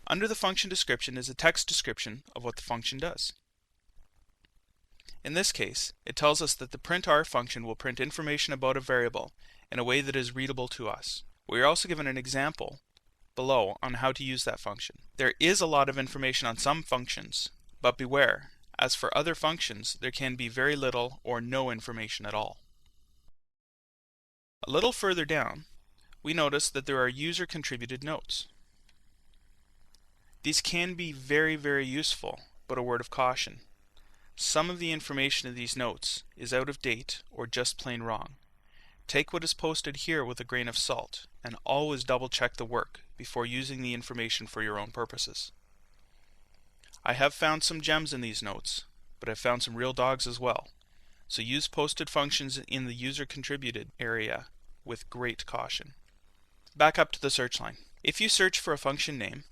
Under the function description is a text description of what the function does. In this case, it tells us that the printr function will print information about a variable in a way that is readable to us. We are also given an example below on how to use that function. There is a lot of information on some functions, but beware, as for other functions, there can be very little or no information at all. A little further down, we notice that there are user-contributed notes. These can be very useful, but a word of caution. Some of the information in these notes is out of date or just plain wrong. Take what is posted here with a grain of salt, and always double check the work before using the information for your own purposes. I have found some gems in these notes, but I've found some real dogs as well, so use posted functions in the user contributed area with great caution. Back up to the search line. If you search for a function name,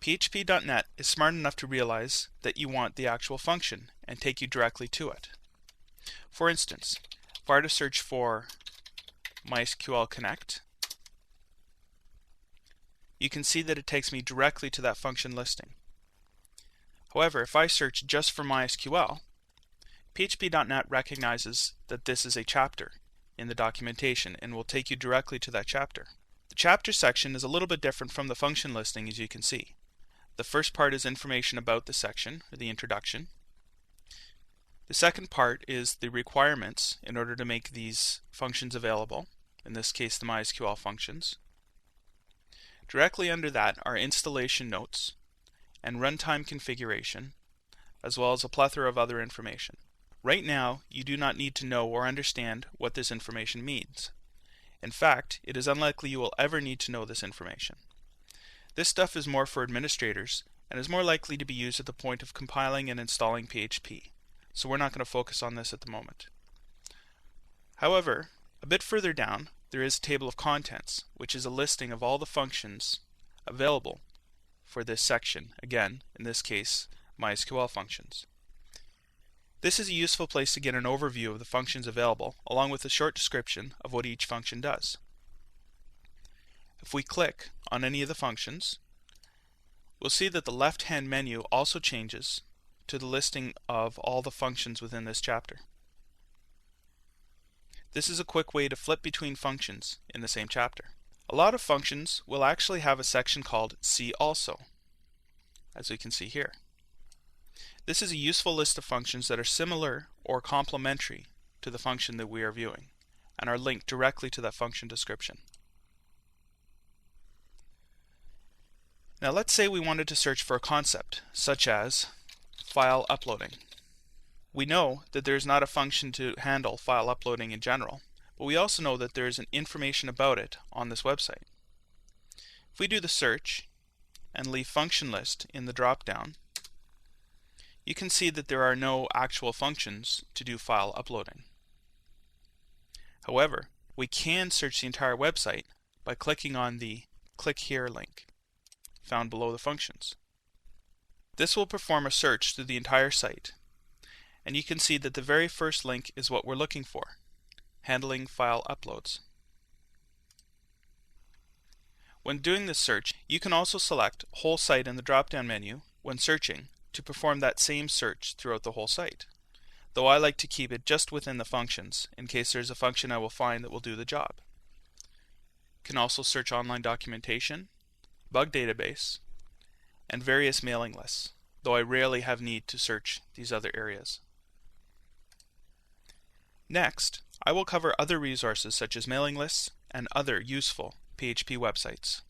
php.net is smart enough to realize that you want the actual function and take you directly to it. For instance, if I were to search for MySQL Connect, you can see that it takes me directly to that function listing. However, if I search just for MySQL, php.net recognizes that this is a chapter in the documentation and will take you directly to that chapter. The chapter section is a little bit different from the function listing, as you can see. The first part is information about the section, or the introduction. The second part is the requirements in order to make these functions available, in this case the MySQL functions. Directly under that are installation notes and runtime configuration, as well as a plethora of other information. Right now, you do not need to know or understand what this information means. In fact, it is unlikely you will ever need to know this information. This stuff is more for administrators and is more likely to be used at the point of compiling and installing PHP, so we're not going to focus on this at the moment. However, a bit further down, there is a table of contents, which is a listing of all the functions available for this section, again, in this case, MySQL functions. This is a useful place to get an overview of the functions available, along with a short description of what each function does. If we click on any of the functions, we'll see that the left-hand menu also changes to the listing of all the functions within this chapter. This is a quick way to flip between functions in the same chapter. A lot of functions will actually have a section called See Also, as we can see here. This is a useful list of functions that are similar or complementary to the function that we are viewing, and are linked directly to that function description. Now let's say we wanted to search for a concept, such as file uploading. We know that there is not a function to handle file uploading in general, but we also know that there is information about it on this website. If we do the search and leave function list in the drop-down, you can see that there are no actual functions to do file uploading. However, we can search the entire website by clicking on the Click Here link found below the functions. This will perform a search through the entire site, and you can see that the very first link is what we're looking for, handling file uploads. When doing this search, you can also select Whole Site in the drop-down menu when searching to perform that same search throughout the whole site, though I like to keep it just within the functions in case there's a function I will find that will do the job. You can also search online documentation, bug database, and various mailing lists, though I rarely have need to search these other areas. Next, I will cover other resources such as mailing lists and other useful PHP websites.